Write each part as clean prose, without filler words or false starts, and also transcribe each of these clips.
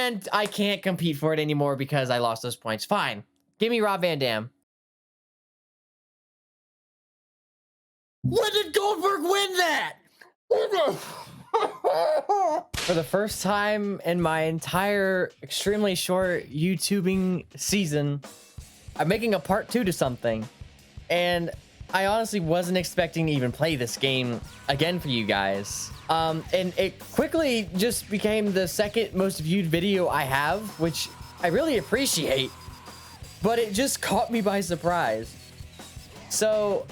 And I can't compete for it anymore because I lost those points. Fine. Give me Rob Van Dam. When did Goldberg win that? For the first time in my entire extremely short YouTubing season, I'm making a part 2 to something. And I honestly wasn't expecting to even play this game again for you guys. And it quickly just became the second most viewed video I have, which I really appreciate. But it just caught me by surprise. So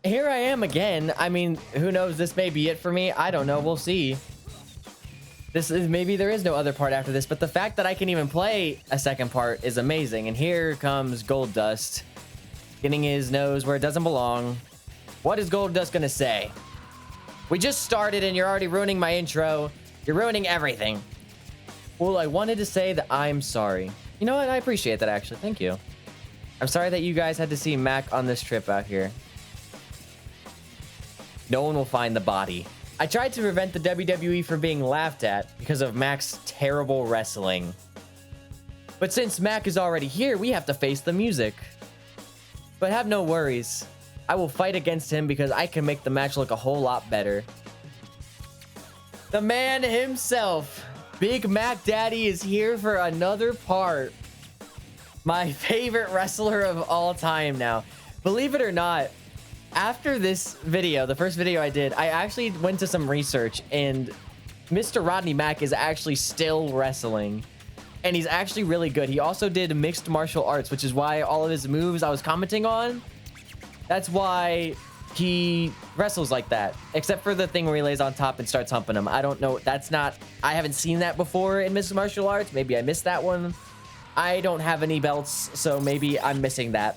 here I am again. I mean, who knows? This may be it for me. I don't know. We'll see. Maybe there is no other part after this, but the fact that I can even play a second part is amazing. And here comes Goldust, getting his nose where it doesn't belong. What is Goldust gonna say? We just started and you're already ruining my intro. You're ruining everything. Well, I wanted to say that I'm sorry. You know what? I appreciate that, actually. Thank you. I'm sorry that you guys had to see Mac on this trip out here. No one will find the body. I tried to prevent the WWE from being laughed at because of Mac's terrible wrestling. But since Mac is already here, we have to face the music. But have no worries. I will fight against him because I can make the match look a whole lot better. The man himself, Big Mac Daddy, is here for another part. My favorite wrestler of all time now. Believe it or not, after this video, the first video I did, I actually went to some research, and Mr. Rodney Mack is actually still wrestling. And he's actually really good. He also did mixed martial arts, which is why all of his moves I was commenting on, that's why he wrestles like that. Except for the thing where he lays on top and starts humping him. I don't know. I haven't seen that before in mixed martial arts. Maybe I missed that one. I don't have any belts, so maybe I'm missing that.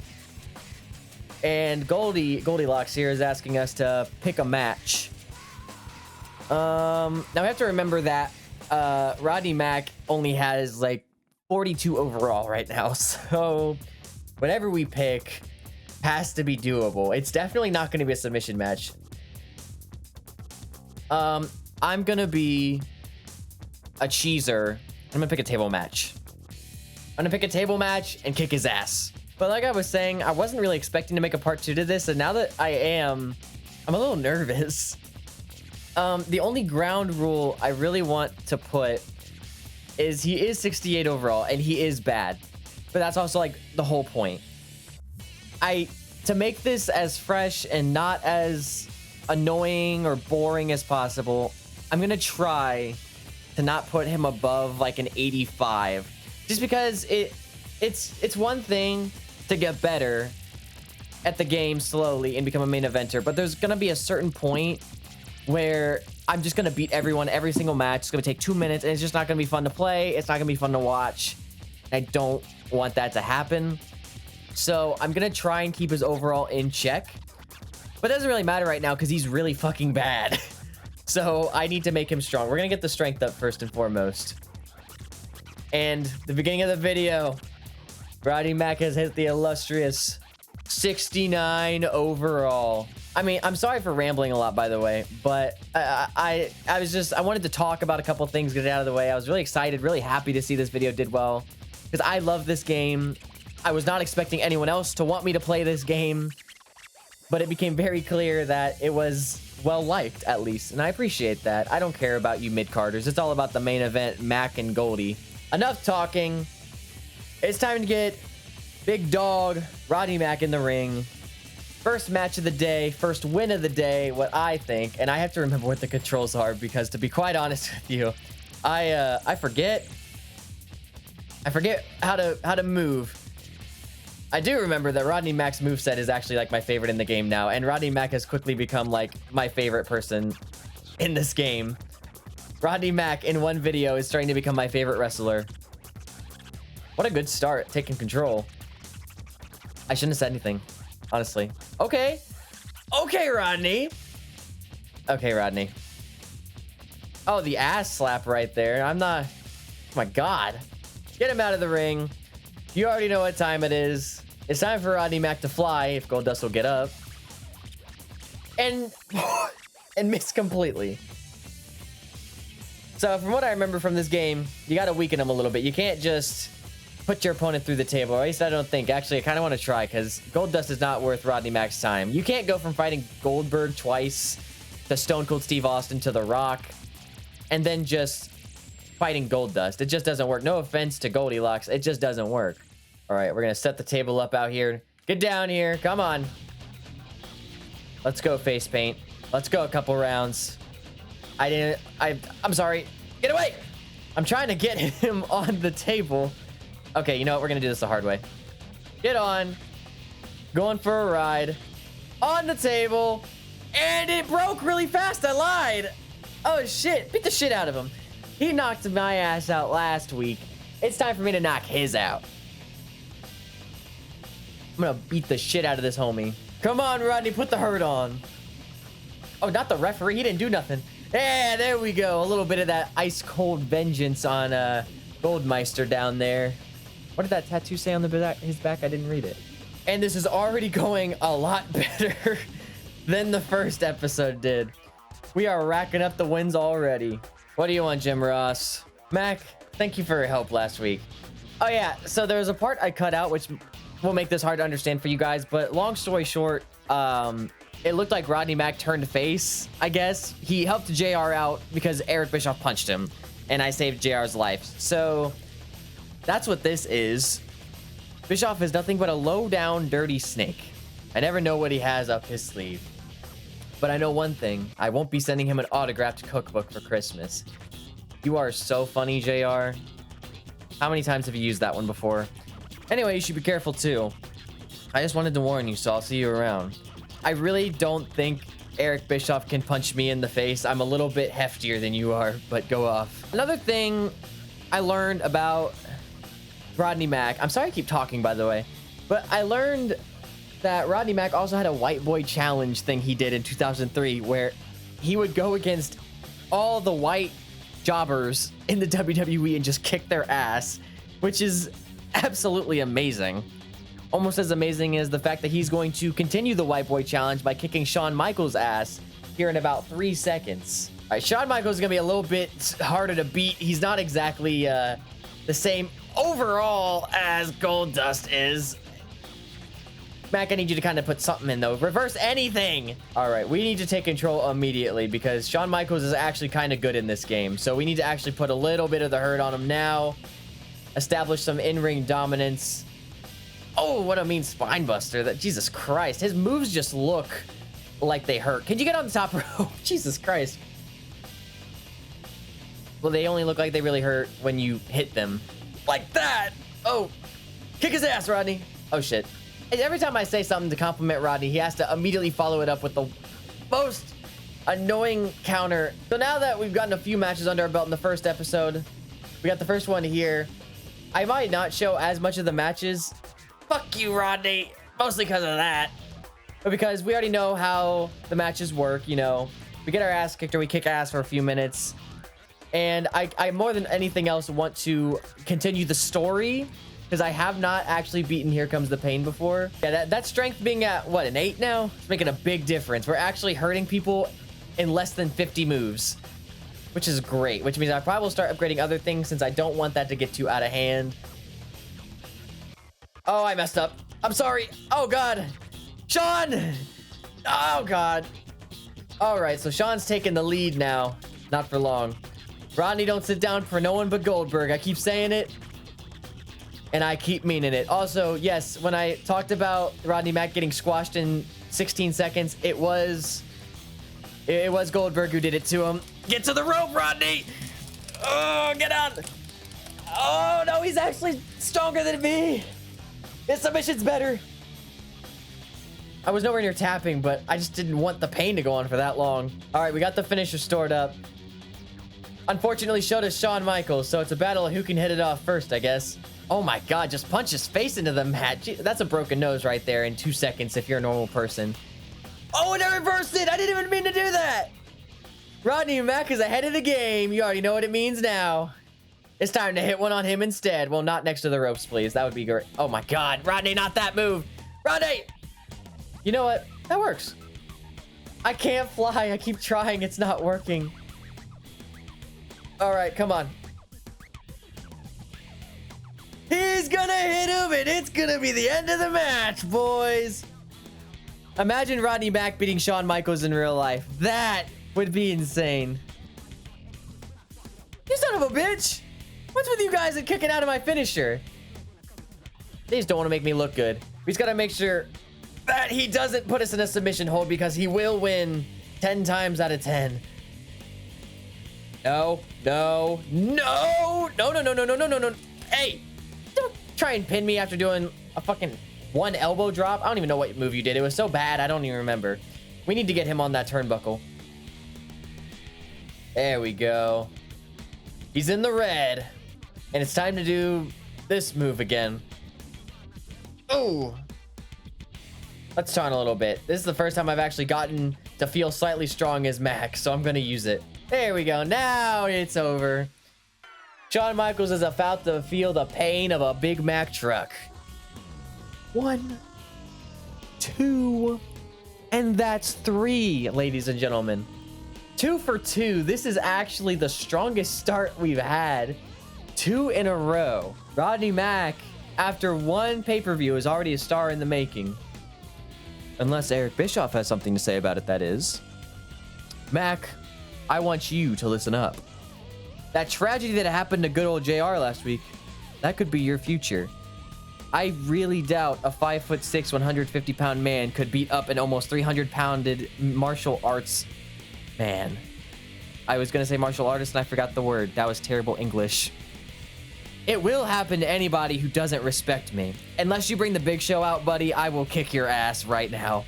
And Goldilocks here is asking us to pick a match. Now we have to remember that Rodney Mack only has like 42 overall right now, so whatever we pick has to be doable. It's definitely not going to be a submission match. I'm gonna be a cheeser. I'm gonna pick a table match. I'm gonna pick a table match and kick his ass. But like I was saying, I wasn't really expecting to make a part 2 to this, and now that I am, I'm a little nervous. The only ground rule I really want to put is he is 68 overall, and he is bad. But that's also like the whole point. To make this as fresh and not as annoying or boring as possible, I'm gonna try to not put him above like an 85. Just because it's one thing to get better at the game slowly and become a main eventer, but there's gonna be a certain point where I'm just gonna beat everyone every single match. It's gonna take 2 minutes, and it's just not gonna be fun to play. It's not gonna be fun to watch. I don't want that to happen. So I'm gonna try and keep his overall in check, but it doesn't really matter right now because he's really fucking bad. So I need to make him strong. We're gonna get the strength up first and foremost. And the beginning of the video, Rodney Mack has hit the illustrious 69 overall. I mean, I'm sorry for rambling a lot, by the way, but I wanted to talk about a couple things, get it out of the way. I was really excited, really happy to see this video did well, because I love this game. I was not expecting anyone else to want me to play this game, but it became very clear that it was well liked, at least, and I appreciate that. I don't care about you mid-carders. It's all about the main event, Mac and Goldie. Enough talking. It's time to get big dog Rodney Mack in the ring. First match of the day, first win of the day, what I think. And I have to remember what the controls are, because to be quite honest with you, I forget how to move. I do remember that Rodney Mack's moveset is actually like my favorite in the game now, and Rodney Mack has quickly become like my favorite person in this game. Rodney Mack in one video is starting to become my favorite wrestler. What a good start, taking control. I shouldn't have said anything, honestly. Okay. Okay, Rodney. Okay, Rodney. Oh, the ass slap right there. I'm not... Oh my God. Get him out of the ring. You already know what time it is. It's time for Rodney Mack to fly, if Goldust will get up. And miss completely. So from what I remember from this game, you got to weaken him a little bit. You can't just put your opponent through the table. Or at least I don't think. Actually, I kind of want to try because Goldust is not worth Rodney Mack's time. You can't go from fighting Goldberg twice to Stone Cold Steve Austin to The Rock and then just fighting Goldust. It just doesn't work. No offense to Goldilocks. It just doesn't work. All right, we're going to set the table up out here. Get down here. Come on. Let's go, face paint. Let's go a couple rounds. I'm sorry. Get away. I'm trying to get him on the table. Okay, you know what? We're going to do this the hard way. Get on. Going for a ride. On the table. And it broke really fast. I lied. Oh, shit. Beat the shit out of him. He knocked my ass out last week. It's time for me to knock his out. I'm going to beat the shit out of this homie. Come on, Rodney. Put the hurt on. Oh, not the referee. He didn't do nothing. Yeah, there we go. A little bit of that ice cold vengeance on Goldmeister down there. What did that tattoo say on his back? I didn't read it. And this is already going a lot better than the first episode did. We are racking up the wins already. What do you want, Jim Ross? Mac, thank you for your help last week. Oh, yeah. So there was a part I cut out, which will make this hard to understand for you guys. But long story short, it looked like Rodney Mack turned face, I guess. He helped JR out because Eric Bischoff punched him. And I saved JR's life. So that's what this is. Bischoff is nothing but a low-down, dirty snake. I never know what he has up his sleeve. But I know one thing. I won't be sending him an autographed cookbook for Christmas. You are so funny, JR. How many times have you used that one before? Anyway, you should be careful too. I just wanted to warn you, so I'll see you around. I really don't think Eric Bischoff can punch me in the face. I'm a little bit heftier than you are, but go off. Another thing I learned about Rodney Mack. I'm sorry I keep talking, by the way. But I learned that Rodney Mack also had a white boy challenge thing he did in 2003 where he would go against all the white jobbers in the WWE and just kick their ass, which is absolutely amazing. Almost as amazing as the fact that he's going to continue the white boy challenge by kicking Shawn Michaels' ass here in about 3 seconds. All right, Shawn Michaels is going to be a little bit harder to beat. He's not exactly the same overall as Goldust is. Mac, I need you to kind of put something in, though. Reverse anything. All right, we need to take control immediately because Shawn Michaels is actually kind of good in this game. So we need to actually put a little bit of the hurt on him now. Establish some in-ring dominance. Oh, what a mean spine buster. That, Jesus Christ. His moves just look like they hurt. Can you get on the top rope? Jesus Christ. Well, they only look like they really hurt when you hit them. Like that. Oh, kick his ass, Rodney. Oh, shit. Every time I say something to compliment Rodney, he has to immediately follow it up with the most annoying counter. So now that we've gotten a few matches under our belt in the first episode, we got the first one here. I might not show as much of the matches. Fuck you, Rodney. Mostly because of that. But because we already know how the matches work, you know. We get our ass kicked or we kick ass for a few minutes. And I more than anything else want to continue the story. Because I have not actually beaten Here Comes the Pain before. Yeah, that strength being at, what, an 8 now? It's making a big difference. We're actually hurting people in less than 50 moves. Which is great. Which means I probably will start upgrading other things since I don't want that to get too out of hand. Oh, I messed up. I'm sorry. Oh, God. Shawn! Oh, God. All right, so Shawn's taking the lead now. Not for long. Rodney, don't sit down for no one but Goldberg. I keep saying it. And I keep meaning it. Also, yes, when I talked about Rodney Mack getting squashed in 16 seconds, it was Goldberg who did it to him. Get to the rope, Rodney! Oh, get out! Oh, no, he's actually stronger than me! His submission's better. I was nowhere near tapping, but I just didn't want the pain to go on for that long. All right, we got the finisher stored up. Unfortunately, showed us Shawn Michaels, so it's a battle of who can hit it off first, I guess. Oh my God, just punch his face into the mat. Gee, that's a broken nose right there in 2 seconds if you're a normal person. Oh, and I reversed it. I didn't even mean to do that. Rodney Mack is ahead of the game. You already know what it means now. It's time to hit one on him instead. Well, not next to the ropes, please. That would be great. Oh my God, Rodney, not that move. Rodney! You know what? That works. I can't fly. I keep trying. It's not working. All right, come on. He's gonna hit him, and it's gonna be the end of the match, boys. Imagine Rodney Mack beating Shawn Michaels in real life. That would be insane. You son of a bitch. What's with you guys and kicking out of my finisher? They just don't want to make me look good. We just gotta make sure that he doesn't put us in a submission hold, because he will win 10 times out of 10. No, no, no, no, no, no, no, no, no, no, no. Hey, don't try and pin me after doing a fucking one elbow drop. I don't even know what move you did. It was so bad, I don't even remember. We need to get him on that turnbuckle. There we go. He's in the red. And it's time to do this move again. Oh. Let's taunt a little bit. This is the first time I've actually gotten to feel slightly strong as Mac, so I'm going to use it. There we go. Now it's over. Shawn Michaels is about to feel the pain of a Big Mac truck. 1, 2, and that's 3, ladies and gentlemen. 2 for 2. This is actually the strongest start we've had. 2 in a row. Rodney Mack, after 1 pay-per-view, is already a star in the making. Unless Eric Bischoff has something to say about it, that is. Mac, I want you to listen up. That tragedy that happened to good old JR last week, that could be your future. I really doubt a 5'6", 150-pound man could beat up an almost 300-pounded martial arts man. I was gonna say martial artist and I forgot the word. That was terrible English. It will happen to anybody who doesn't respect me. Unless you bring the Big Show out, buddy, I will kick your ass right now.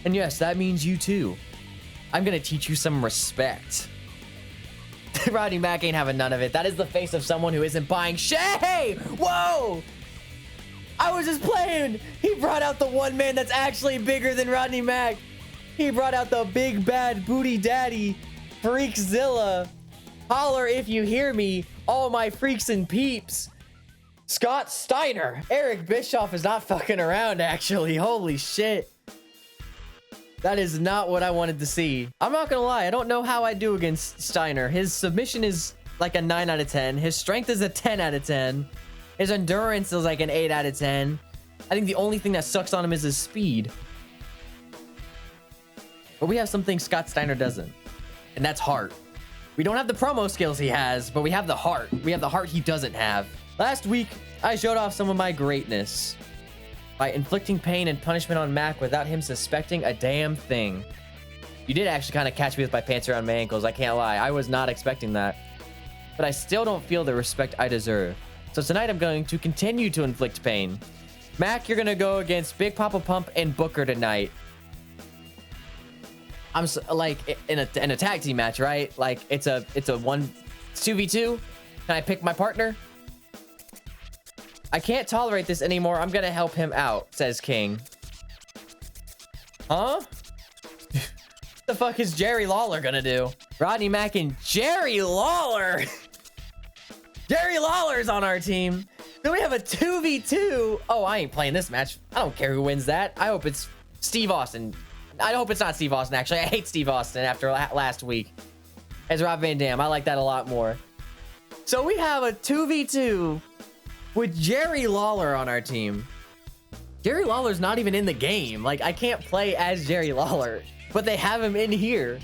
And yes, that means you too. I'm gonna teach you some respect. Rodney Mack ain't having none of it. That is the face of someone who isn't buying shit. Hey! Whoa! I was just playing. He brought out the one man that's actually bigger than Rodney Mack. He brought out the big bad booty daddy, Freakzilla. Holler if you hear me, all my freaks and peeps. Scott Steiner. Eric Bischoff is not fucking around, actually. Holy shit. That is not what I wanted to see. I'm not gonna lie, I don't know how I do against Steiner. His submission is like a 9 out of 10. His strength is a 10 out of 10. His endurance is like an 8 out of 10. I think the only thing that sucks on him is his speed. But we have something Scott Steiner doesn't, and that's heart. We don't have the promo skills he has, but we have the heart. We have the heart he doesn't have. Last week, I showed off some of my greatness by inflicting pain and punishment on Mac without him suspecting a damn thing. You did actually kind of catch me with my pants around my ankles, I can't lie. I was not expecting that. But I still don't feel the respect I deserve. So tonight I'm going to continue to inflict pain. Mac, you're gonna go against Big Papa Pump and Booker tonight. I'm like in a tag team match, right? Like it's a 2v2. Can I pick my partner? I can't tolerate this anymore. I'm gonna help him out, says King. Huh? The fuck is Jerry Lawler gonna do? Rodney Mack and Jerry Lawler. Jerry Lawler's on our team. Then we have a 2v2. Oh, I ain't playing this match. I don't care who wins that. I hope it's Steve Austin. I hope it's not Steve Austin, actually. I hate Steve Austin after last week. As Rob Van Dam. I like that a lot more. So we have a 2v2 with Jerry Lawler on our team. Jerry Lawler's not even in the game. Like, I can't play as Jerry Lawler, but they have him in here.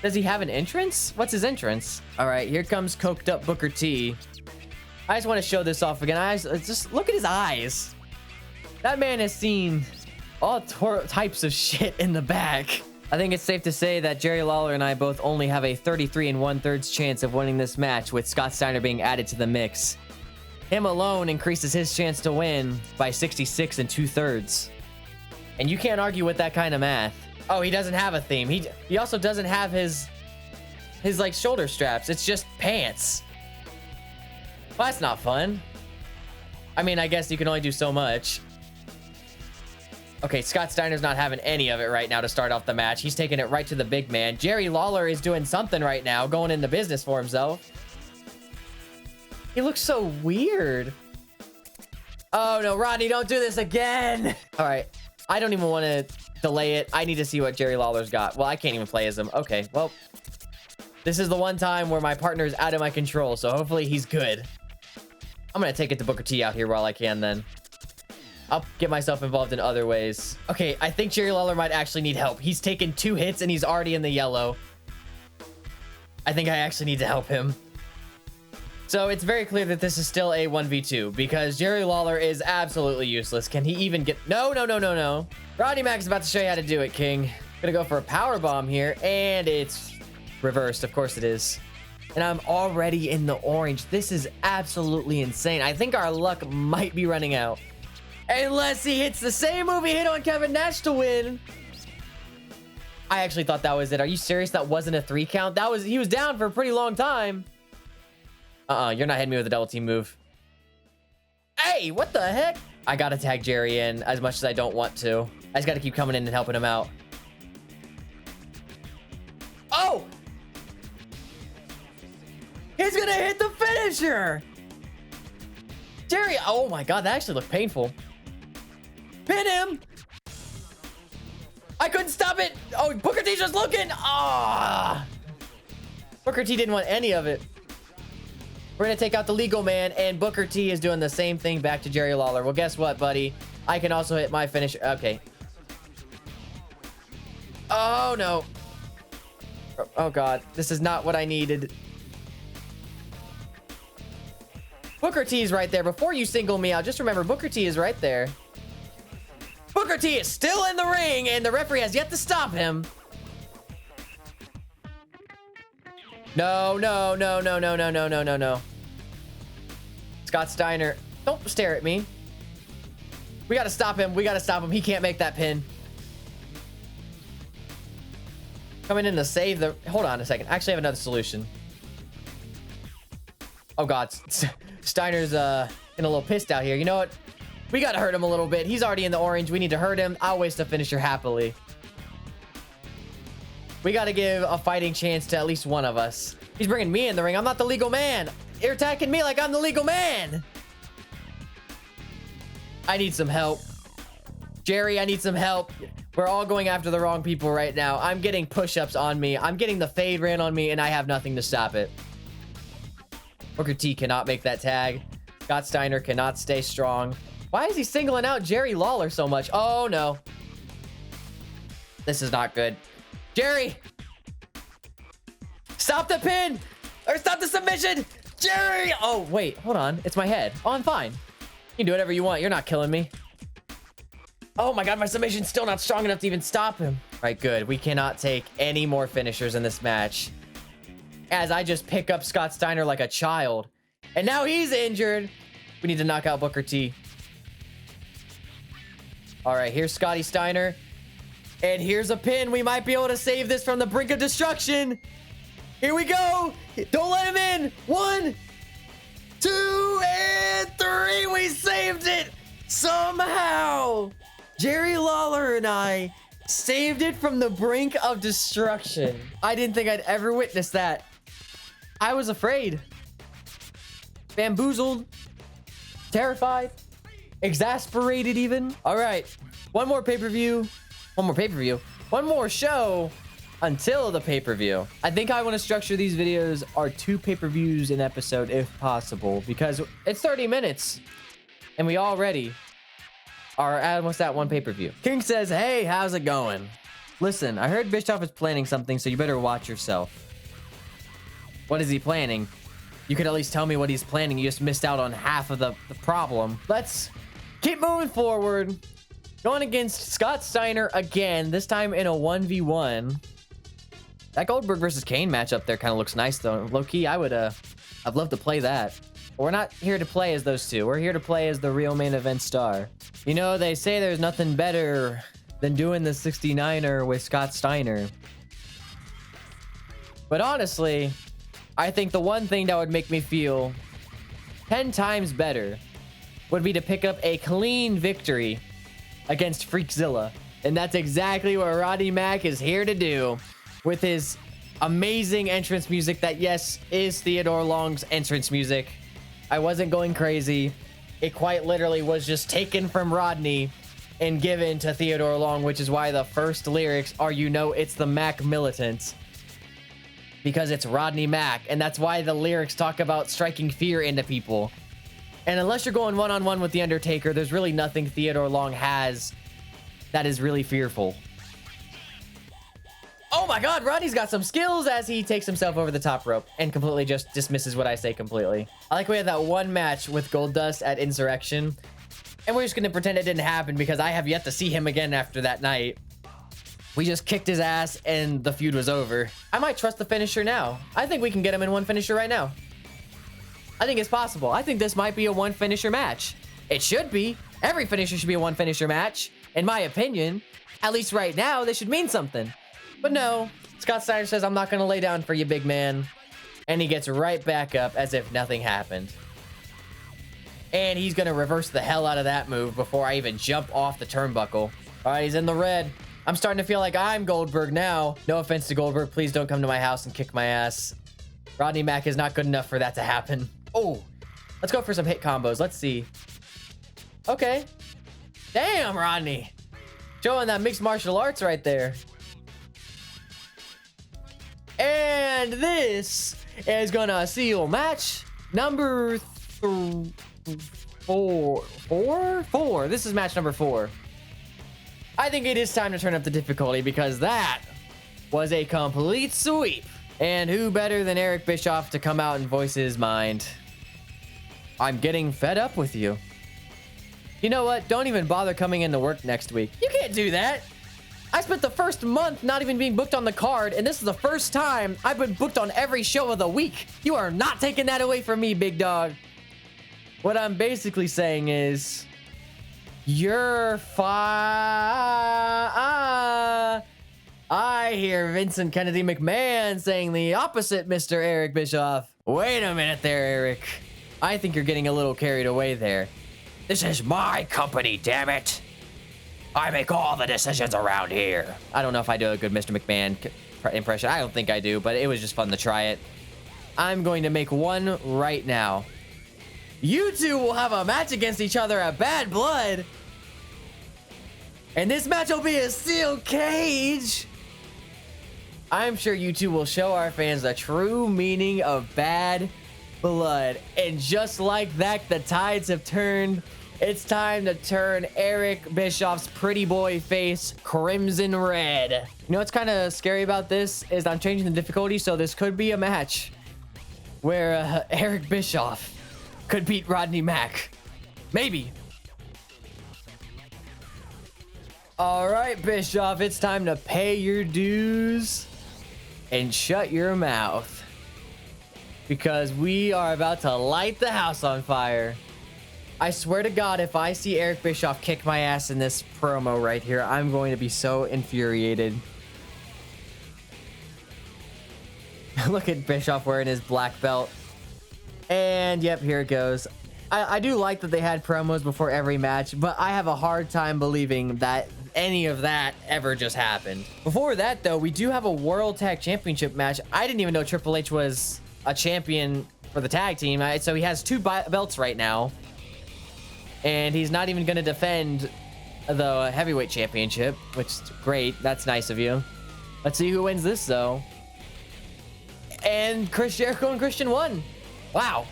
Does he have an entrance? What's his entrance? All right, here comes coked up Booker T. I just want to show this off again. Just look at his eyes. That man has seen all types of shit in the back. I think it's safe to say that Jerry Lawler and I both only have a 33 1/3 chance of winning this match, with Scott Steiner being added to the mix. Him alone increases his chance to win by 66 2/3. And you can't argue with that kind of math. Oh, he doesn't have a theme. He also doesn't have his like shoulder straps. It's just pants. Well, that's not fun. I mean, I guess you can only do so much. Okay, Scott Steiner's not having any of it right now to start off the match. He's taking it right to the big man. Jerry Lawler is doing something right now, going into business for himself. He looks so weird. Oh no, Rodney, don't do this again. All right, I don't even want to delay it. I need to see what Jerry Lawler's got. Well, I can't even play as him. Okay, well, This is the one time where my partner is out of my control, so hopefully he's good. I'm gonna take it to Booker T out here while I can then. I'll get myself involved in other ways. Okay, I think Jerry Lawler might actually need help. He's taken 2 hits and he's already in the yellow. I think I actually need to help him. So it's very clear that this is still a 1v2 because Jerry Lawler is absolutely useless. Can he even get... No. Rodney Mack is about to show you how to do it, King. Gonna go for a power bomb here, and it's reversed. Of course it is. And I'm already in the orange. This is absolutely insane. I think our luck might be running out. Unless he hits the same move he hit on Kevin Nash to win. I actually thought that was it. Are you serious? That wasn't a 3 count? He was down for a pretty long time. You're not hitting me with a double team move. Hey, what the heck? I gotta tag Jerry in as much as I don't want to. I just gotta keep coming in and helping him out. Oh! He's gonna hit the finisher! Jerry, oh my god, that actually looked painful. Pin him! I couldn't stop it! Oh, Booker T's just looking! Ah! Booker T didn't want any of it. We're gonna take out the legal man, and Booker T is doing the same thing back to Jerry Lawler. Well, guess what, buddy? I can also hit my finish. Okay. Oh, no. Oh, God. This is not what I needed. Booker T is right there. Before you single me out, just remember, Booker T is right there. Booker T is still in the ring, and the referee has yet to stop him. No. Scott Steiner, don't stare at me. We got to stop him. He can't make that pin. Coming in to save the... Hold on a second. I actually have another solution. Oh, God. Steiner's getting a little pissed out here. You know what? We got to hurt him a little bit. He's already in the orange. We need to hurt him. I'll waste a finisher happily. We got to give a fighting chance to at least one of us. He's bringing me in the ring. I'm not the legal man. You're attacking me like I'm the legal man. I need some help. Jerry, I need some help. We're all going after the wrong people right now. I'm getting push-ups on me. I'm getting the fade ran on me, and I have nothing to stop it. Booker T cannot make that tag. Scott Steiner cannot stay strong. Why is he singling out Jerry Lawler so much? Oh, no. This is not good. Jerry! Stop the pin! Or stop the submission! Jerry! Oh, wait. Hold on. It's my head. Oh, I'm fine. You can do whatever you want. You're not killing me. Oh, my God. My submission's still not strong enough to even stop him. All right, good. We cannot take any more finishers in this match. As I just pick up Scott Steiner like a child. And now he's injured. We need to knock out Booker T. All right, here's Scotty Steiner. And here's a pin. We might be able to save this from the brink of destruction. Here we go. Don't let him in. 1, 2, and 3. We saved it somehow. Jerry Lawler and I saved it from the brink of destruction. I didn't think I'd ever witness that. I was afraid. Bamboozled. Terrified. Exasperated even. All right. One more pay-per-view. One more show until the pay-per-view. I think I want to structure these videos are 2 pay-per-views an episode if possible, because it's 30 minutes and we already are almost at 1 pay-per-view. King says, hey, how's it going? Listen, I heard Bischoff is planning something, so you better watch yourself. What is he planning? You could at least tell me what he's planning. You just missed out on half of the problem. Let's keep moving forward. Going against Scott Steiner again, this time in a 1v1. That Goldberg versus Kane matchup there kind of looks nice, though. Low-key, I'd love to play that. But we're not here to play as those two. We're here to play as the real main event star. You know, they say there's nothing better than doing the 69er with Scott Steiner. But honestly, I think the one thing that would make me feel 10 times better would be to pick up a clean victory against Freakzilla. And that's exactly what Rodney Mack is here to do with his amazing entrance music that, yes, is Theodore Long's entrance music. I wasn't going crazy. It quite literally was just taken from Rodney and given to Theodore Long, which is why the first lyrics are, you know, it's the Mac Militant. because it's Rodney Mack, and that's why the lyrics talk about striking fear into people. And unless you're going one-on-one with The Undertaker, there's really nothing Theodore Long has that is really fearful. Oh my God, Rodney's got some skills as he takes himself over the top rope and completely just dismisses what I say completely. I like we had that one match with Goldust at Insurrection, and we're just going to pretend it didn't happen because I have yet to see him again after that night. We just kicked his ass and the feud was over. I might trust the finisher now. I think we can get him in one finisher right now. I think it's possible. I think this might be a one finisher match. It should be. Every finisher should be a one finisher match. In my opinion, at least right now, this should mean something. But no, Scott Steiner says, I'm not going to lay down for you, big man. And he gets right back up as if nothing happened. And he's going to reverse the hell out of that move before I even jump off the turnbuckle. All right, he's in the red. I'm starting to feel like I'm Goldberg now. No offense to Goldberg. Please don't come to my house and kick my ass. Rodney Mack is not good enough for that to happen. Oh, let's go for some hit combos. Let's see. Okay. Damn, Rodney. Showing that mixed martial arts right there. And this is gonna seal match number four. This is match number 4. I think it is time to turn up the difficulty because that was a complete sweep. And who better than Eric Bischoff to come out and voice his mind? I'm getting fed up with you. You know what? Don't even bother coming into work next week. You can't do that. I spent the first month not even being booked on the card, and this is the first time I've been booked on every show of the week. You are not taking that away from me, big dog. What I'm basically saying is, you're fine. I hear Vincent Kennedy McMahon saying the opposite, Mr. Eric Bischoff. Wait a minute there, Eric. I think you're getting a little carried away there. This is my company, damn it. I make all the decisions around here. I don't know if I do a good Mr. McMahon impression. I don't think I do, but it was just fun to try it. I'm going to make one right now. You two will have a match against each other at Bad Blood. And this match will be a steel cage. I'm sure you two will show our fans the true meaning of Bad Blood. And just like that, the tides have turned. It's time to turn Eric Bischoff's pretty boy face crimson red. You know what's kind of scary about this is I'm changing the difficulty, so this could be a match where Eric Bischoff could beat Rodney Mack. Maybe. All right, Bischoff, it's time to pay your dues and shut your mouth, because we are about to light the house on fire. I swear to God, if I see Eric Bischoff kick my ass in this promo right here, I'm going to be so infuriated. Look at Bischoff wearing his black belt. And yep, here it goes. I do like that they had promos before every match, but I have a hard time believing that any of that ever just happened. Before that, though, we do have a World Tag Championship match. I didn't even know Triple H was a champion for the tag team. So he has 2 belts right now. And he's not even going to defend the heavyweight championship, which is great. That's nice of you. Let's see who wins this, though. And Chris Jericho and Christian won. Wow.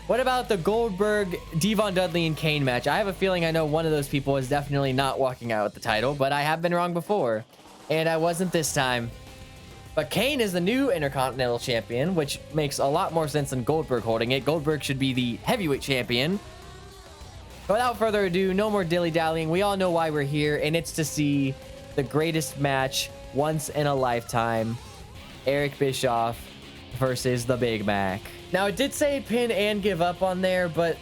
What about the Goldberg, Devon Dudley, and Kane match? I have a feeling I know one of those people is definitely not walking out with the title, but I have been wrong before. And I wasn't this time. But Kane is the new Intercontinental Champion, which makes a lot more sense than Goldberg holding it. Goldberg should be the heavyweight champion. Without further ado, no more dilly-dallying. We all know why we're here, and it's to see the greatest match once in a lifetime. Eric Bischoff versus the Big Mac. Now, it did say pin and give up on there, but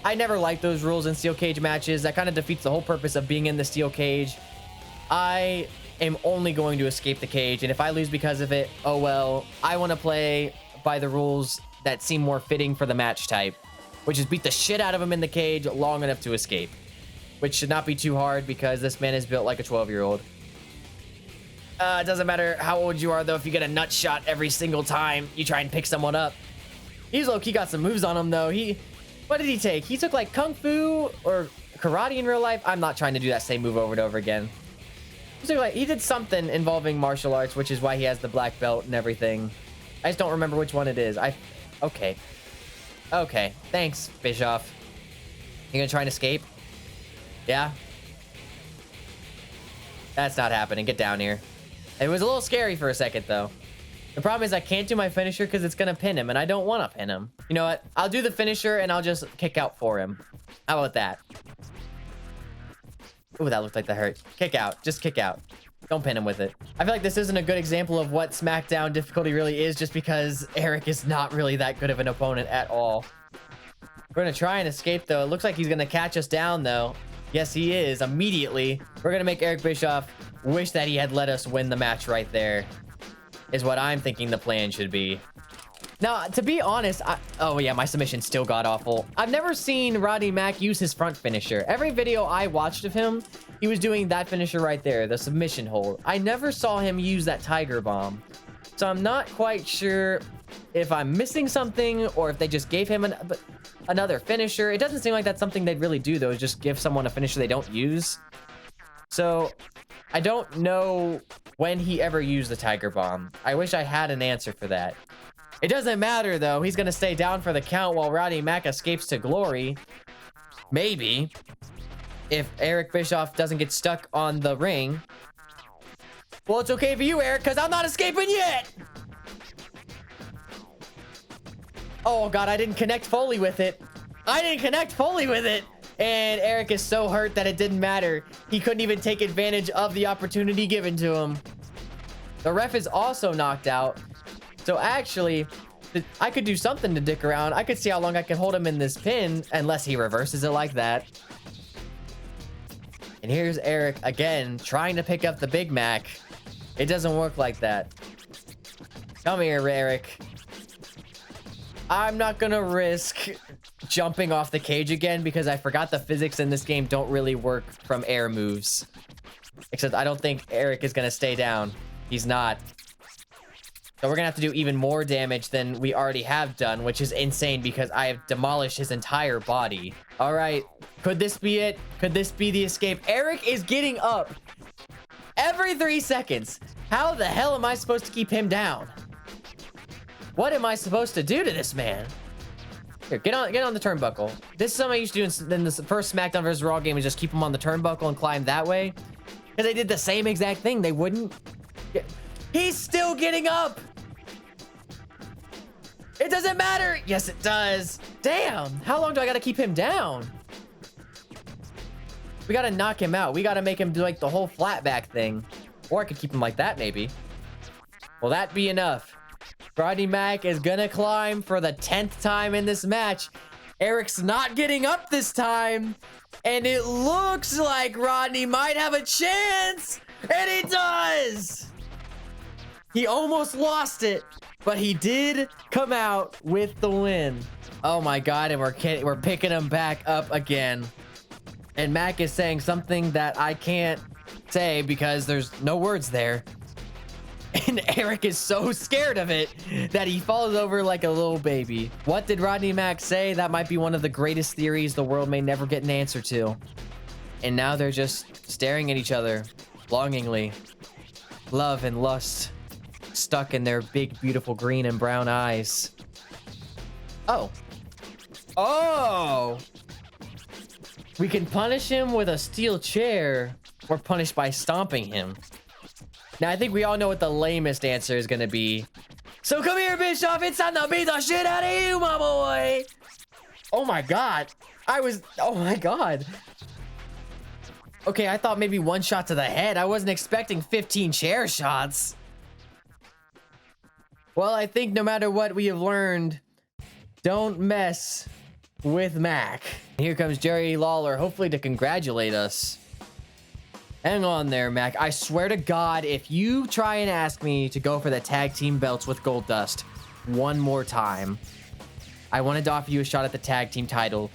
I never liked those rules in steel cage matches. That kind of defeats the whole purpose of being in the steel cage. I am only going to escape the cage, and if I lose because of it, oh well. I want to play by the rules that seem more fitting for the match type, which is beat the shit out of him in the cage long enough to escape, which should not be too hard because this man is built like a 12-year-old. It doesn't matter how old you are, though. If you get a nut shot every single time you try and pick someone up. He's low-key got some moves on him, though. What did he take? He took, like, Kung Fu or karate in real life. I'm not trying to do that same move over and over again. He did something involving martial arts, which is why he has the black belt and everything. I just don't remember which one it is. Okay. Okay. Thanks, Bischoff. You gonna try and escape? Yeah? That's not happening. Get down here. It was a little scary for a second, though. The problem is I can't do my finisher because it's gonna pin him, and I don't want to pin him. You know what? I'll do the finisher, and I'll just kick out for him. How about that? Ooh, that looked like that hurt. Kick out. Just kick out. Don't pin him with it. I feel like this isn't a good example of what Smackdown difficulty really is, just because Eric is not really that good of an opponent at all. We're gonna try and escape, though. It looks like he's gonna catch us down, though. Yes, he is. Immediately. We're gonna make Eric Bischoff wish that he had let us win the match right there, is what I'm thinking the plan should be. Now, to be honest, oh yeah, my submission still got awful. I've never seen Rodney Mack use his front finisher. Every video I watched of him, he was doing that finisher right there, the submission hold. I never saw him use that Tiger Bomb. So I'm not quite sure if I'm missing something or if they just gave him another finisher. It doesn't seem like that's something they'd really do, though, is just give someone a finisher they don't use. So I don't know when he ever used the Tiger Bomb. I wish I had an answer for that. It doesn't matter, though. He's going to stay down for the count while Rodney Mack escapes to glory. Maybe. If Eric Bischoff doesn't get stuck on the ring. Well, it's okay for you, Eric, because I'm not escaping yet. Oh, God, I didn't connect fully with it. And Eric is so hurt that it didn't matter. He couldn't even take advantage of the opportunity given to him. The ref is also knocked out. So actually, I could do something to dick around. I could see how long I can hold him in this pin, unless he reverses it like that. And here's Eric again, trying to pick up the Big Mac. It doesn't work like that. Come here, Eric. I'm not gonna risk jumping off the cage again because I forgot the physics in this game don't really work from air moves. Except I don't think Eric is gonna stay down. He's not. So we're gonna have to do even more damage than we already have done, which is insane because I have demolished his entire body. All right, could this be it? Could this be the escape? Eric is getting up every 3 seconds. How the hell am I supposed to keep him down? What am I supposed to do to this man? Here, get on the turnbuckle. This is something I used to do in the first SmackDown vs. Raw game, is just keep him on the turnbuckle and climb that way. Because they did the same exact thing. They wouldn't. He's still getting up. It doesn't matter. Yes, it does. Damn. How long do I got to keep him down? We got to knock him out. We got to make him do like the whole flat back thing. Or I could keep him like that, maybe. Will that be enough? Rodney Mack is gonna climb for the 10th time in this match. Eric's not getting up this time. And it looks like Rodney might have a chance. And he does. He almost lost it, but he did come out with the win. Oh my God, and we're picking him back up again. And Mack is saying something that I can't say because there's no words there. And Eric is so scared of it that he falls over like a little baby. What did Rodney Mack say? That might be one of the greatest theories the world may never get an answer to. And now they're just staring at each other longingly. Love and lust stuck in their big, beautiful green and brown eyes. Oh. Oh! We can punish him with a steel chair or punish by stomping him. Now, I think we all know what the lamest answer is going to be. So come here, Bischoff. It's time to beat the shit out of you, my boy. Oh, my God. Oh, my God. Okay, I thought maybe one shot to the head. I wasn't expecting 15 chair shots. Well, I think no matter what we have learned, don't mess with Mac. Here comes Jerry Lawler, hopefully to congratulate us. Hang on there, Mac. I swear to God, if you try and ask me to go for the tag team belts with Goldust one more time, I wanted to offer you a shot at the tag team title.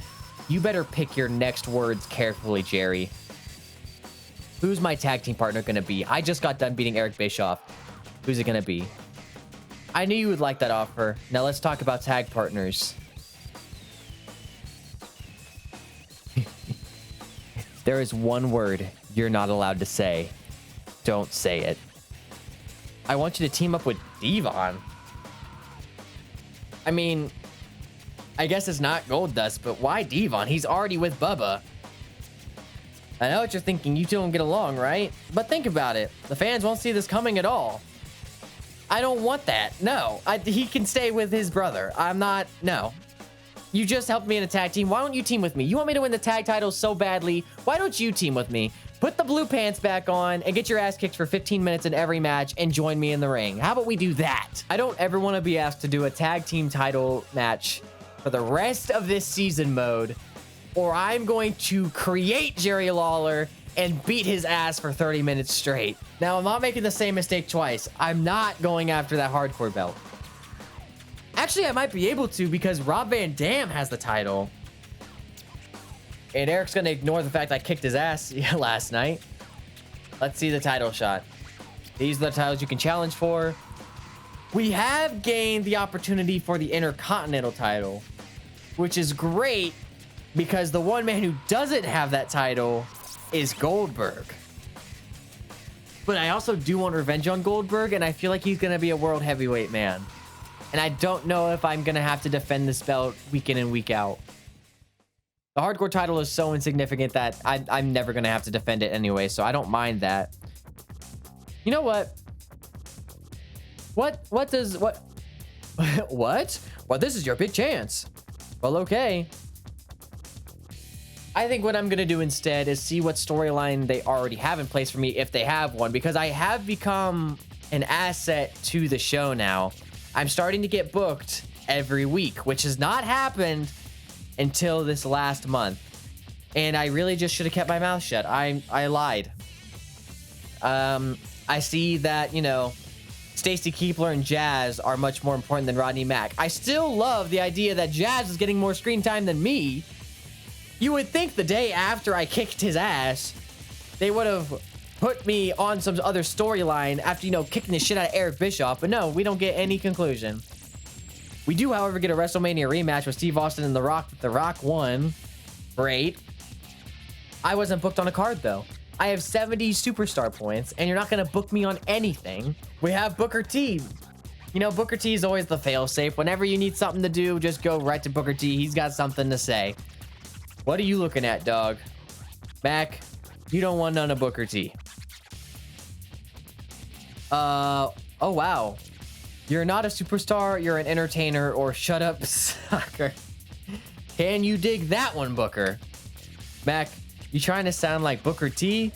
You better pick your next words carefully, Jerry. Who's my tag team partner gonna be? I just got done beating Eric Bischoff. Who's it gonna be? I knew you would like that offer. Now let's talk about tag partners. There is one word you're not allowed to say. Don't say it. I want you to team up with Devon. I mean, I guess it's not Goldust, but why Devon? He's already with Bubba. I know what you're thinking. You two don't get along, right? But think about it. The fans won't see this coming at all. I don't want that. No, he can stay with his brother. I'm not. No. You just helped me in a tag team. Why don't you team with me? You want me to win the tag titles so badly. Why don't you team with me? Put the blue pants back on and get your ass kicked for 15 minutes in every match and join me in the ring. How about we do that? I don't ever want to be asked to do a tag team title match for the rest of this season mode, or I'm going to create Jerry Lawler and beat his ass for 30 minutes straight. Now, I'm not making the same mistake twice. I'm not going after that hardcore belt. Actually, I might be able to because Rob Van Dam has the title. And Eric's going to ignore the fact I kicked his ass last night. Let's see the title shot. These are the titles you can challenge for. We have gained the opportunity for the Intercontinental title, which is great because the one man who doesn't have that title is Goldberg. But I also do want revenge on Goldberg, and I feel like he's going to be a world heavyweight man. And I don't know if I'm going to have to defend this belt week in and week out. The hardcore title is so insignificant that I'm never going to have to defend it anyway, so I don't mind that. You know what? What? What? Well, this is your big chance. Well, okay. I think what I'm going to do instead is see what storyline they already have in place for me, if they have one, because I have become an asset to the show now. I'm starting to get booked every week, which has not happened until this last month. And I really just should have kept my mouth shut. I lied. I see that, you know, Stacy Keibler and Jazz are much more important than Rodney Mack. I still love the idea that Jazz is getting more screen time than me. You would think the day after I kicked his ass, they would have put me on some other storyline after, you know, kicking the shit out of Eric Bischoff. But no, we don't get any conclusion. We do, however, get a WrestleMania rematch with Steve Austin and The Rock. The Rock won. Great. I wasn't booked on a card, though. I have 70 superstar points, and you're not going to book me on anything. We have Booker T. You know, Booker T is always the fail-safe. Whenever you need something to do, just go right to Booker T. He's got something to say. What are you looking at, dog? Mac, you don't want none of Booker T. Oh, wow. You're not a superstar, you're an entertainer, or shut up, sucker. Can you dig that one, Booker? Mac, you trying to sound like Booker T?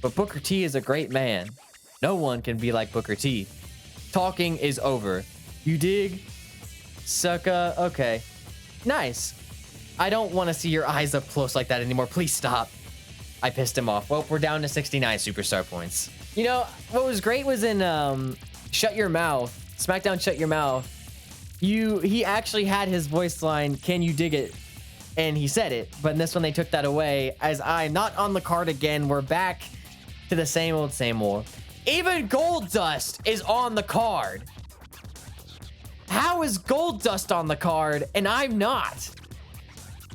But Booker T is a great man. No one can be like Booker T. Talking is over. You dig? Sucker. Okay. Nice. I don't want to see your eyes up close like that anymore. Please stop. I pissed him off. Well, we're down to 69 superstar points. You know, what was great was in Shut Your Mouth. Smackdown Shut Your Mouth. He actually had his voice line, can you dig it? And he said it. But in this one, they took that away. As I'm not on the card again, we're back to the same old, same old. Even Goldust is on the card. How is Goldust on the card and I'm not?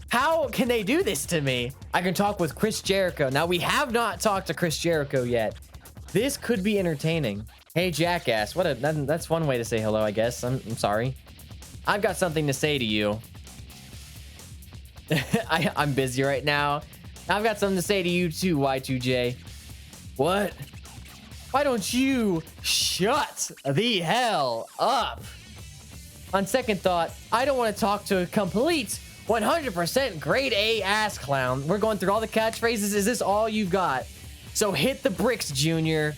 How can they do this to me? I can talk with Chris Jericho. Now, we have not talked to Chris Jericho yet. This could be entertaining. Hey, jackass. That's one way to say hello, I guess. I'm sorry. I've got something to say to you. I'm busy right now. I've got something to say to you too, Y2J. What? Why don't you shut the hell up? On second thought, I don't want to talk to a complete 100% grade A ass clown. We're going through all the catchphrases. Is this all you got? So hit the bricks, Junior.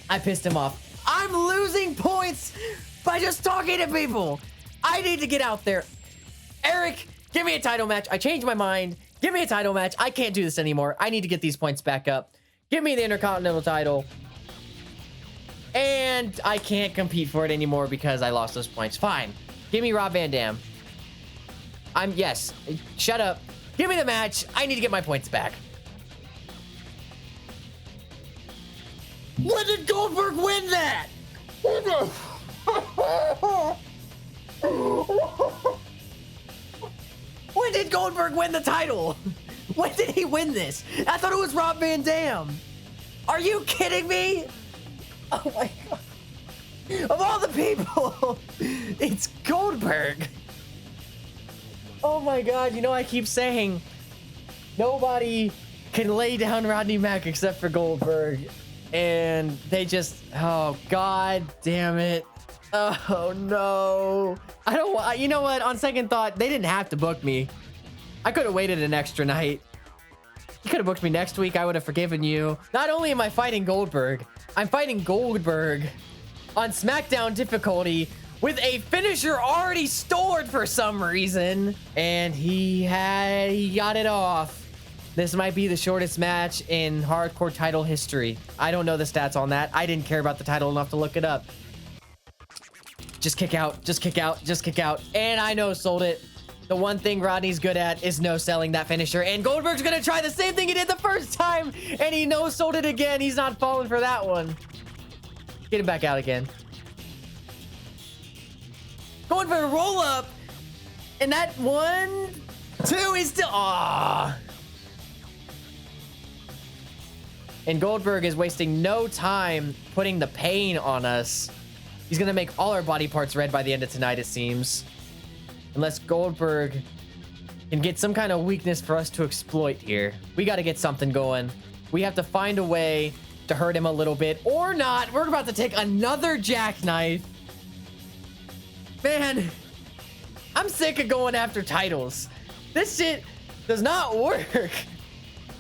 I pissed him off. I'm losing points by just talking to people. I need to get out there. Eric, give me a title match. I changed my mind. Give me a title match. I can't do this anymore. I need to get these points back up. Give me the Intercontinental title. And I can't compete for it anymore because I lost those points. Fine. Give me Rob Van Dam. Yes. Shut up. Give me the match. I need to get my points back. When did Goldberg win that? When did Goldberg win the title? When did he win this? I thought it was Rob Van Dam. Are you kidding me? Oh my God. Of all the people, it's Goldberg. Oh my God. You know, I keep saying nobody can lay down Rodney Mack except for Goldberg. And they just, oh God damn it. Oh no. I don't want, you know what? On second thought, they didn't have to book me. I could have waited an extra night. You could have booked me next week. I would have forgiven you. Not only am I fighting Goldberg, I'm fighting Goldberg on Smackdown difficulty with a finisher already stored for some reason. And he got it off. This might be the shortest match in hardcore title history. I don't know the stats on that. I didn't care about the title enough to look it up. Just kick out, just kick out, just kick out. And I no sold it. The one thing Rodney's good at is no selling that finisher. And Goldberg's gonna try the same thing he did the first time. And he no sold it again. He's not falling for that one. Get him back out again. Going for a roll up. And that 1, 2, he's still, ah. And Goldberg is wasting no time putting the pain on us. He's gonna make all our body parts red by the end of tonight, it seems. Unless Goldberg can get some kind of weakness for us to exploit here. We gotta get something going. We have to find a way to hurt him a little bit, or not. We're about to take another jackknife. Man, I'm sick of going after titles. This shit does not work.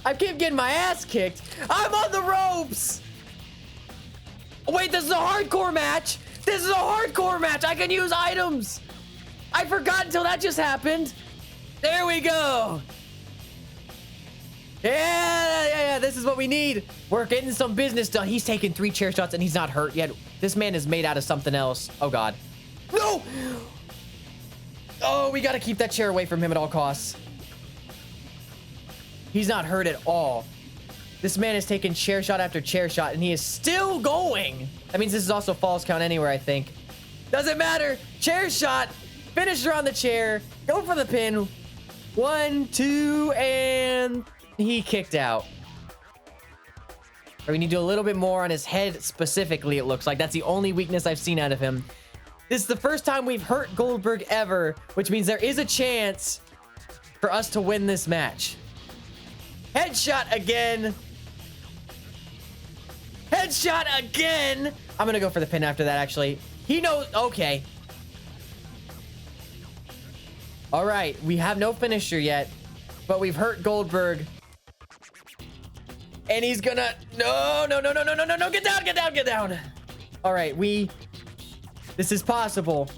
I keep getting my ass kicked. I'm on the ropes. Wait, this is a hardcore match. This is a hardcore match. I can use items. I forgot until that just happened. There we go. Yeah, this is what we need. We're getting some business done. He's taking 3 chair shots and he's not hurt yet. This man is made out of something else. Oh God. No. Oh, we got to keep that chair away from him at all costs. He's not hurt at all. This man is taking chair shot after chair shot and he is still going. That means this is also falls count anywhere, I think. Doesn't matter. Chair shot. Finisher on the chair. Go for the pin. 1, 2, and he kicked out. We need to do a little bit more on his head specifically, it looks like. That's the only weakness I've seen out of him. This is the first time we've hurt Goldberg ever, which means there is a chance for us to win this match. Headshot again. Headshot again. I'm gonna go for the pin after that, actually. He knows. Okay. All right. We have no finisher yet, but we've hurt Goldberg. And he's gonna. No. Get down. All right. This is possible.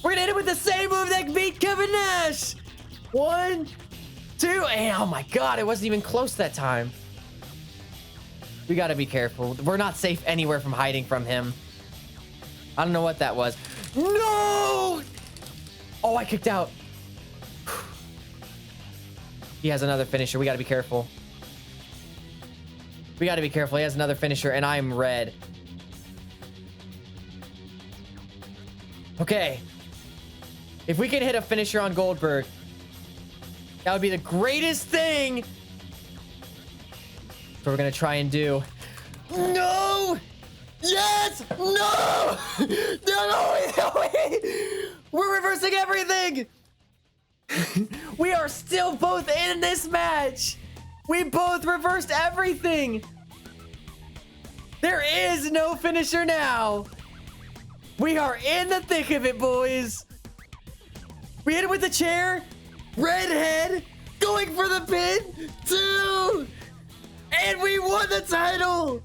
We're gonna hit it with the same move that beat Kevin Nash. 1, 2, and oh my God, it wasn't even close that time. We gotta be careful. We're not safe anywhere from hiding from him. I don't know what that was. No! Oh, I kicked out. He has another finisher. We gotta be careful. We gotta be careful. He has another finisher, and I'm red. Okay. If we can hit a finisher on Goldberg, that would be the greatest thing. That's what we're gonna try and do. No! Yes! No! No! We're reversing everything! We are still both in this match! We both reversed everything! There is no finisher now! We are in the thick of it, boys! We hit it with the chair! Redhead! Going for the pin! 2! And we won the title!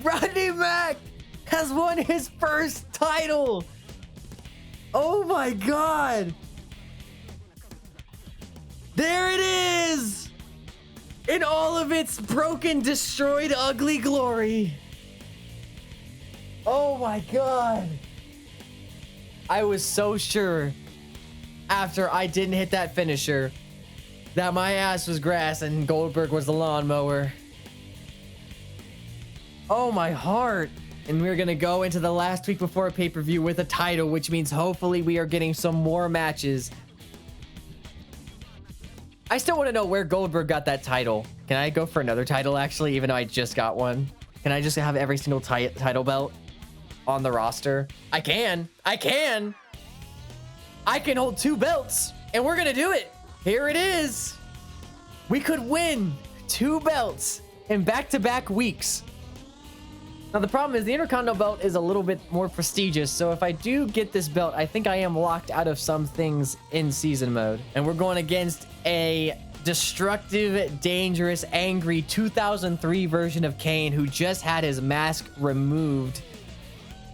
Rodney Mack has won his first title! Oh my God! There it is! In all of its broken, destroyed, ugly glory. Oh my God. I was so sure after I didn't hit that finisher that my ass was grass and Goldberg was the lawnmower. Oh, my heart. And we're gonna go into the last week before a pay-per-view with a title, which means hopefully we are getting some more matches. I still want to know where Goldberg got that title. Can I go for another title, actually, even though I just got one? Can I just have every single title belt on the roster? I can. I can hold 2 belts, and we're gonna do it. Here it is. We could win 2 belts in back-to-back weeks. Now, the problem is the Intercontinental belt is a little bit more prestigious, so if I do get this belt, I think I am locked out of some things in season mode. And we're going against a destructive, dangerous, angry 2003 version of Kane who just had his mask removed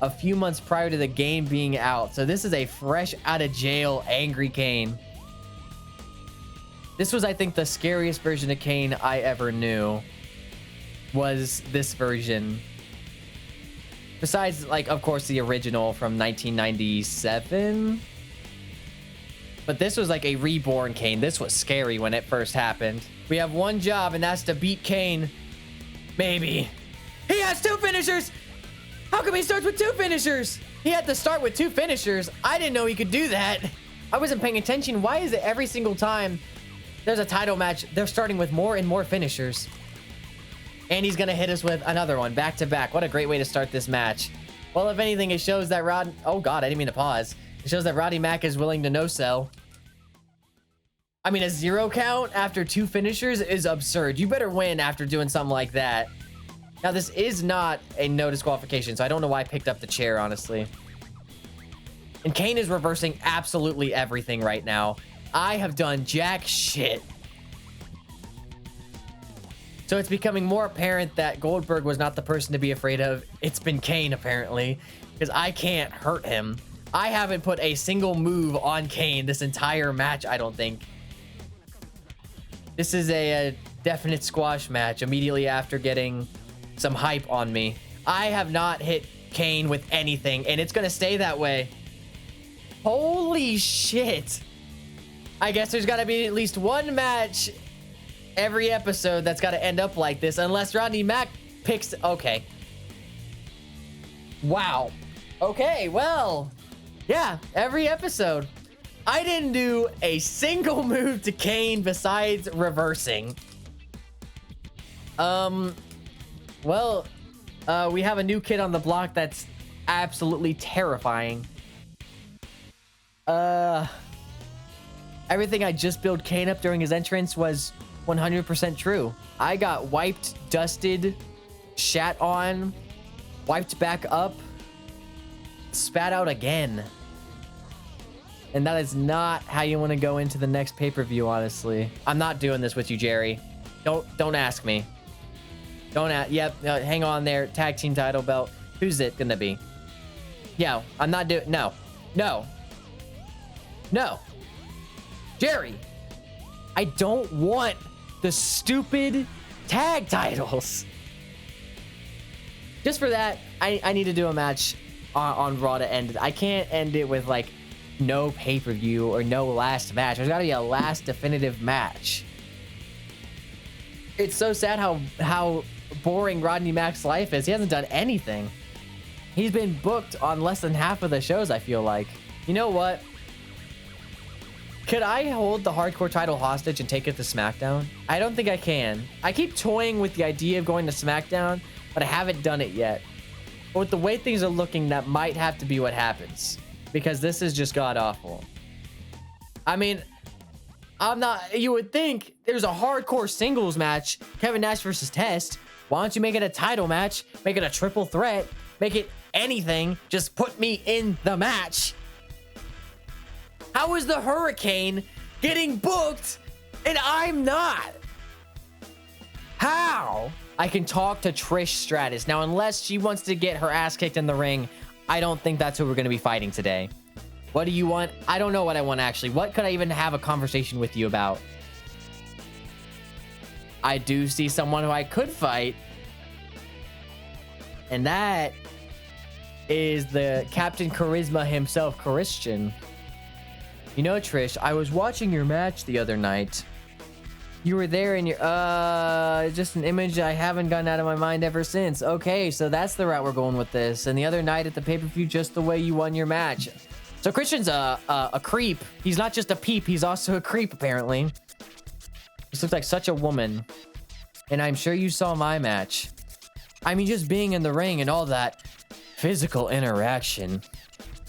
a few months prior to the game being out. So this is a fresh out of jail angry Kane. This was, I think, the scariest version of Kane I ever knew, was this version. Besides, like, of course, the original from 1997. But this was like a reborn Kane. This was scary when it first happened. We have one job, and that's to beat Kane. Maybe. He has 2 finishers! How come he starts with 2 finishers? He had to start with 2 finishers. I didn't know he could do that. I wasn't paying attention. Why is it every single time there's a title match, they're starting with more and more finishers? And he's gonna hit us with another one back to back. What a great way to start this match. Well, if anything, it shows that oh god, I didn't mean to pause. It shows that Rodney Mack is willing to no-sell. I mean, a 0 count after 2 finishers is absurd. You better win after doing something like that. Now, this is not a no disqualification, so I don't know why I picked up the chair, honestly. And Kane is reversing absolutely everything right now. I have done jack shit. So it's becoming more apparent that Goldberg was not the person to be afraid of. It's been Kane, apparently, because I can't hurt him. I haven't put a single move on Kane this entire match, I don't think. This is a definite squash match immediately after getting some hype on me. I have not hit Kane with anything, and it's gonna stay that way. Holy shit. I guess there's gotta be at least one match every episode that's gotta end up like this, unless Rodney Mack picks... Okay. Wow. Okay, well... Yeah, every episode. I didn't do a single move to Kane besides reversing. Well, we have a new kid on the block that's absolutely terrifying. Everything I just built Kane up during his entrance was 100% true. I got wiped, dusted, shat on, wiped back up, spat out again. And that is not how you want to go into the next pay-per-view, honestly. I'm not doing this with you, Jerry. Don't ask me. Don't ask. Yep, hang on there. Tag team title belt. Who's it gonna be? Yeah, I'm not doing... No. No. No. Jerry. I don't want the stupid tag titles. Just for that, I need to do a match on Raw to end it. I can't end it with, like, no pay-per-view or no last match. There's got to be a last definitive match. It's so sad how boring Rodney Mack's life is. He hasn't done anything. He's been booked on less than half of the shows, I feel like. You know what? Could I hold the hardcore title hostage and take it to Smackdown? I don't think I can. I keep toying with the idea of going to Smackdown, but I haven't done it yet. But with the way things are looking, that might have to be what happens. Because this is just god-awful. I mean, you would think there's a hardcore singles match, Kevin Nash versus Test. Why don't you make it a title match? Make it a triple threat. Make it anything. Just put me in the match. How is the Hurricane getting booked and I'm not? How? I can talk to Trish Stratus. Now, unless she wants to get her ass kicked in the ring, I don't think that's who we're going to be fighting today. What do you want? I don't know what I want, actually. What could I even have a conversation with you about? I do see someone who I could fight. And that is the Captain Charisma himself, Christian. You know, Trish, I was watching your match the other night. You were there and you're, just an image I haven't gotten out of my mind ever since. Okay, so that's the route we're going with this. And the other night at the pay-per-view, just the way you won your match. So Christian's a creep. He's not just a peep, he's also a creep, apparently. This looks like such a woman. And I'm sure you saw my match. I mean, just being in the ring and all that physical interaction,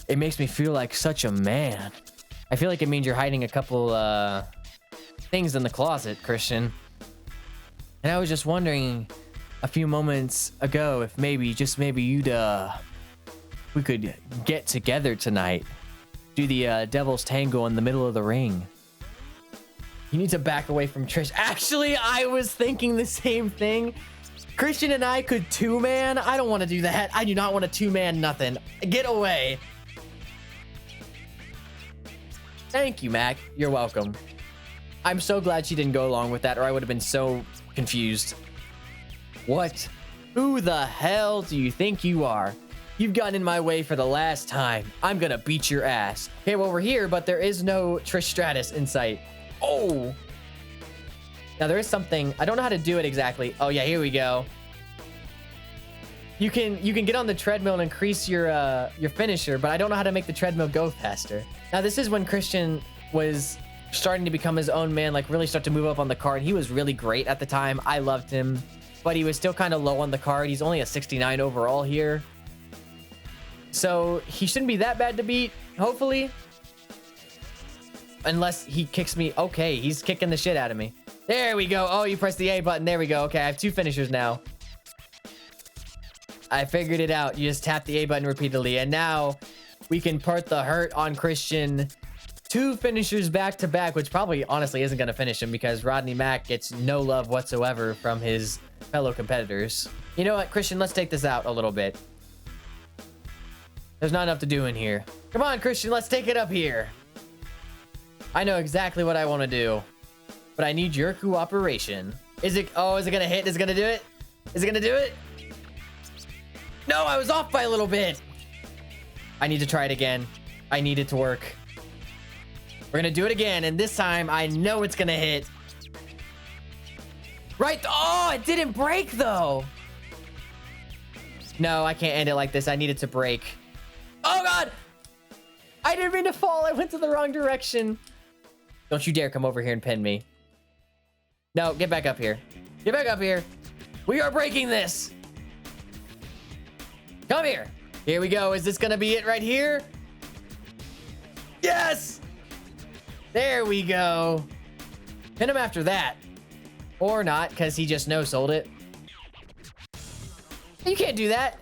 it makes me feel like such a man. I feel like it means you're hiding a couple things in the closet, Christian. And I was just wondering a few moments ago if maybe, just maybe you'd we could get together tonight. Do the devil's tango in the middle of the ring. You need to back away from Trish. Actually, I was thinking the same thing. Christian and I could two-man. I don't want to do that. I do not want to two-man nothing. Get away. Thank you, Mac. You're welcome. I'm so glad she didn't go along with that, or I would have been so confused. What? Who the hell do you think you are? You've gotten in my way for the last time. I'm gonna beat your ass. Okay, well, we're here, but there is no Trish Stratus in sight. Oh. Now, there is something. I don't know how to do it exactly. Oh, yeah, here we go. You can get on the treadmill and increase your finisher, but I don't know how to make the treadmill go faster. Now, this is when Christian was starting to become his own man, like really start to move up on the card. He was really great at the time. I loved him, but he was still kind of low on the card. He's only a 69 overall here. So he shouldn't be that bad to beat, hopefully. Unless he kicks me. Okay, he's kicking the shit out of me. There we go. Oh, you press the A button. There we go. Okay, I have two finishers now. I figured it out. You just tap the A button repeatedly. And now we can part the hurt on Christian. Two finishers back to back, which probably honestly isn't going to finish him because Rodney Mack gets no love whatsoever from his fellow competitors. You know what, Christian? Let's take this out a little bit. There's not enough to do in here. Come on, Christian. Let's take it up here. I know exactly what I want to do, but I need your cooperation. Is it? Oh, is it going to hit? Is it going to do it? Is it going to do it? No, I was off by a little bit. I need to try it again. I need it to work. We're going to do it again, and this time I know it's going to hit. Right. Oh, it didn't break, though. No, I can't end it like this. I need it to break. Oh, God. I didn't mean to fall. I went to the wrong direction. Don't you dare come over here and pin me. No, get back up here. Get back up here. We are breaking this. Come here. Here we go. Is this going to be it right here? Yes. There we go. Pin him after that. Or not, because he just no-sold it. You can't do that.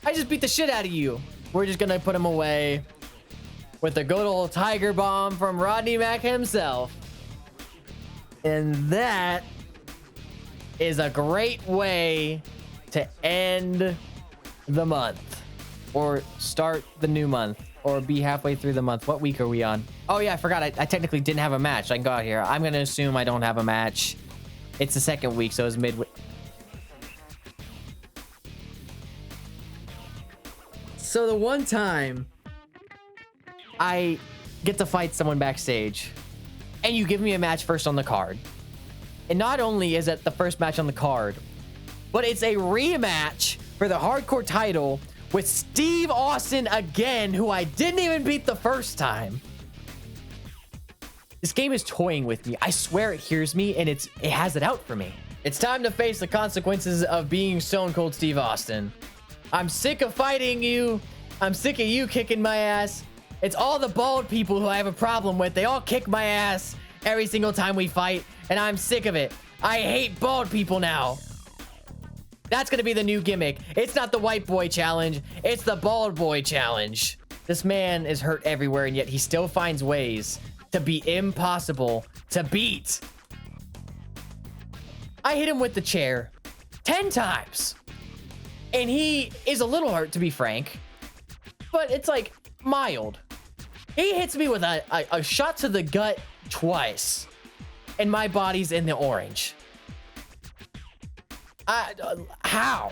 I just beat the shit out of you. We're just going to put him away with the good old Tiger Bomb from Rodney Mack himself. And that is a great way to end the month. Or start the new month. Or be halfway through the month. What week are we on? Oh, yeah, I forgot. I technically didn't have a match. I can go out here. I'm going to assume I don't have a match. It's the second week, so it's midway. So the one time I get to fight someone backstage and you give me a match first on the card. And not only is it the first match on the card, but it's a rematch for the hardcore title with Steve Austin again, who I didn't even beat the first time. This game is toying with me. I swear it hears me and it has it out for me. It's time to face the consequences of being Stone Cold Steve Austin. I'm sick of fighting you. I'm sick of you kicking my ass. It's all the bald people who I have a problem with. They all kick my ass every single time we fight, and I'm sick of it. I hate bald people now. That's gonna be the new gimmick. It's not the white boy challenge. It's the bald boy challenge. This man is hurt everywhere, and yet he still finds ways to be impossible to beat. I hit him with the chair 10 times. And he is a little hurt, to be frank. But it's like mild. He hits me with a shot to the gut twice. And my body's in the orange. How?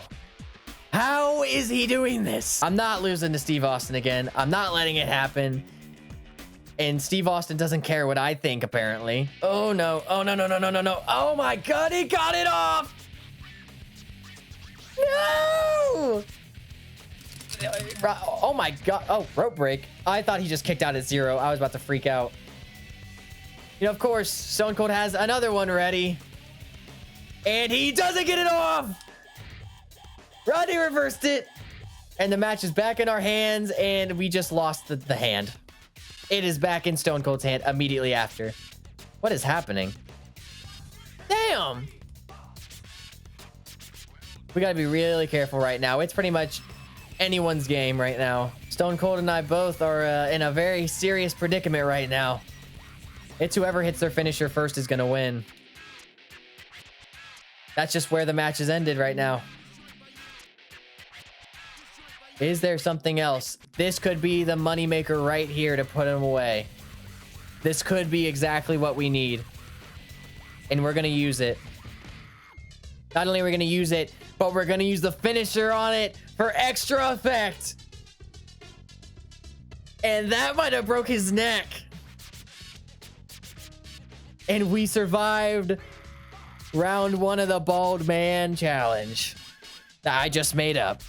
How is he doing this? I'm not losing to Steve Austin again. I'm not letting it happen. And Steve Austin doesn't care what I think, apparently. Oh, no. Oh, no, no, no, no, no, no. Oh, my God. He got it off. No! Oh, my God. Oh, rope break. I thought he just kicked out at 0. I was about to freak out. You know, of course, Stone Cold has another one ready. And he doesn't get it off. Rodney reversed it. And the match is back in our hands, and we just lost the hand. It is back in Stone Cold's hand immediately after. What is happening? Damn! We gotta be really careful right now. It's pretty much anyone's game right now. Stone Cold and I both are in a very serious predicament right now. It's whoever hits their finisher first is gonna win. That's just where the match is ended right now. Is there something else? This could be the moneymaker right here to put him away. This could be exactly what we need. And we're going to use it. Not only are we going to use it, but we're going to use the finisher on it for extra effect. And that might have broke his neck. And we survived round 1 of the Bald Man Challenge that I just made up.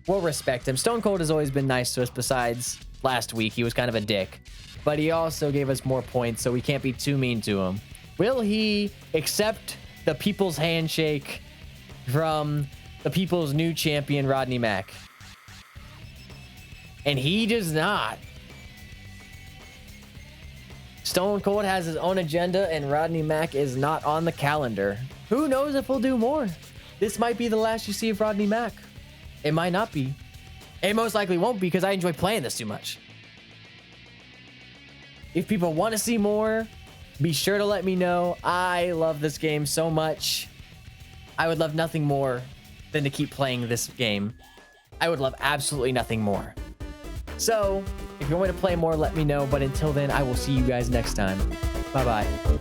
We'll respect him. Stone Cold has always been nice to us. Besides last week, he was kind of a dick, but he also gave us more points, so we can't be too mean to him. Will he accept the people's handshake from the people's new champion, Rodney Mack? And he does not. Stone Cold has his own agenda, and Rodney Mack is not on the calendar. Who knows if we'll do more? This might be the last you see of Rodney Mack. It might not be. It most likely won't be because I enjoy playing this too much. If people want to see more, be sure to let me know. I love this game so much. I would love nothing more than to keep playing this game. I would love absolutely nothing more. So, if you want me to play more, let me know. But until then, I will see you guys next time. Bye-bye.